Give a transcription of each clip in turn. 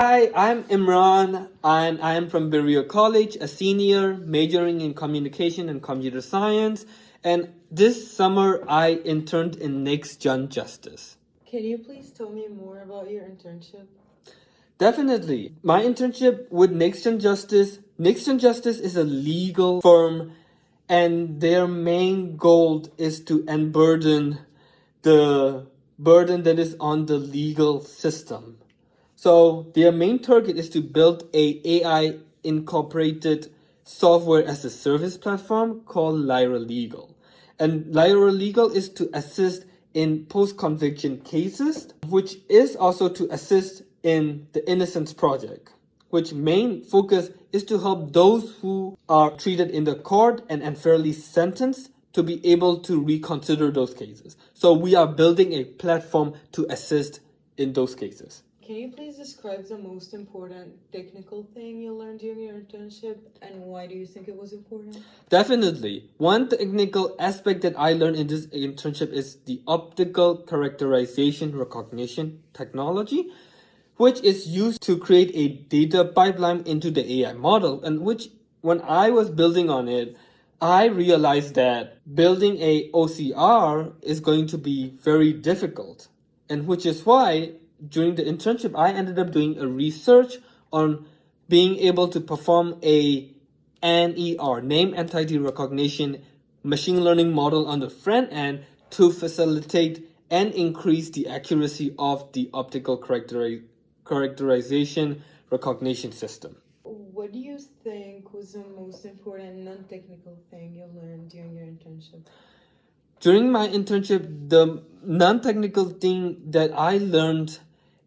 Hi, I'm Imran, and I am from Berea College, a senior majoring in communication and computer science. And this summer, I interned in Next Gen Justice. Can you please tell me more about your internship? Definitely. My internship with Next Gen Justice is a legal firm, and their main goal is to unburden the burden that is on the legal system. So their main target is to build a AI incorporated software as a service platform called Lyra Legal. And Lyra Legal is to assist in post-conviction cases, which is also to assist in the Innocence Project, which main focus is to help those who are treated in the court and unfairly sentenced to be able to reconsider those cases. So we are building a platform to assist in those cases. Can you please describe the most important technical thing you learned during your internship and why do you think it was important? Definitely. One technical aspect that I learned in this internship is the optical characterization recognition technology, which is used to create a data pipeline into the AI model, and which, when I was building on it, I realized that building a OCR is going to be very difficult, and which is why during the internship I ended up doing a research on being able to perform a NER, name entity recognition machine learning model on the front end to facilitate and increase the accuracy of the optical characterization recognition system. What do you think was the most important non-technical thing you learned during your internship? During my internship, the non-technical thing that I learned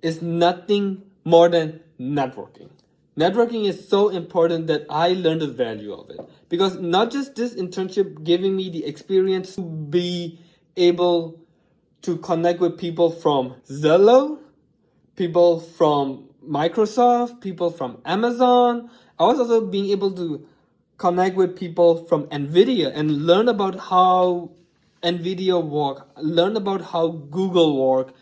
is nothing more than networking. Networking is so important that I learned the value of it. Because not just this internship giving me the experience to be able to connect with people from Zello, people from Microsoft, people from Amazon. I was also being able to connect with people from NVIDIA and learn about how NVIDIA work, learn about how Google work.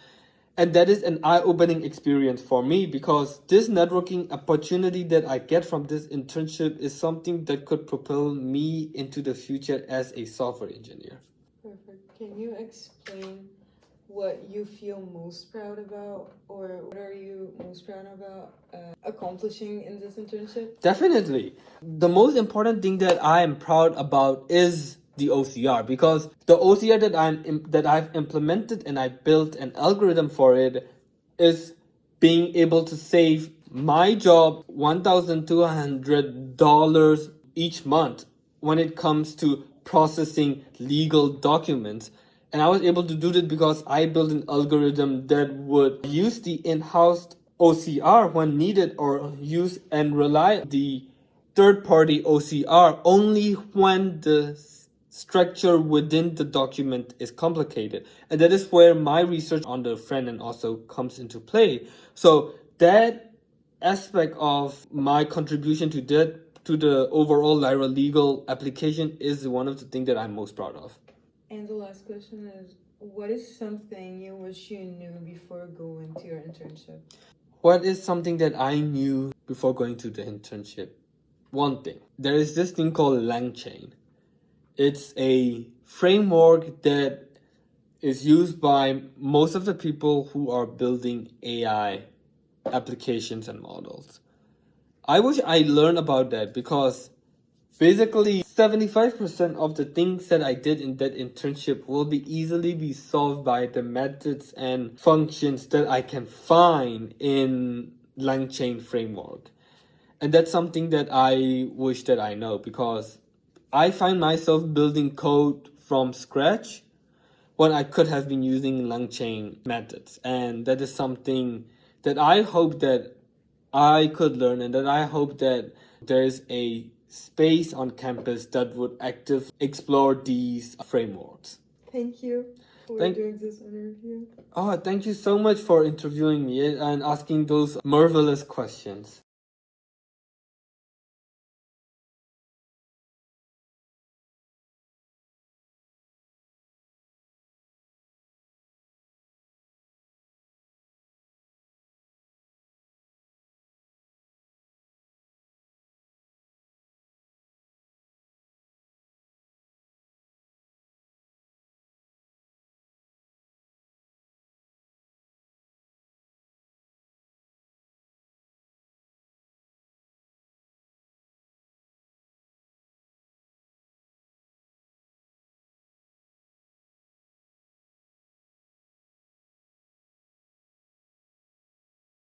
And that is an eye-opening experience for me because this networking opportunity that I get from this internship is something that could propel me into the future as a software engineer. Perfect. Can you explain what you feel most proud about or what are you most proud about accomplishing in this internship? Definitely. The most important thing that I am proud about is the OCR, because the OCR that I've implemented and I built an algorithm for it is being able to save my job $1,200 each month when it comes to processing legal documents. And I was able to do that because I built an algorithm that would use the in-house OCR when needed or use and rely on the third-party OCR only when the structure within the document is complicated. And that is where my research on the front end also comes into play. So that aspect of my contribution to the overall Lyra legal application is one of the things that I'm most proud of. And the last question is, what is something you wish you knew before going to your internship? What is something that I knew before going to the internship? One thing. There is this thing called LangChain. It's a framework that is used by most of the people who are building AI applications and models. I wish I learned about that because basically 75% of the things that I did in that internship will be easily be solved by the methods and functions that I can find in LangChain framework. And that's something that I wish that I know because I find myself building code from scratch when I could have been using LangChain methods. And that is something that I hope that I could learn and that I hope that there's a space on campus that would actively explore these frameworks. Thank you for doing this interview. Thank you so much for interviewing me and asking those marvelous questions.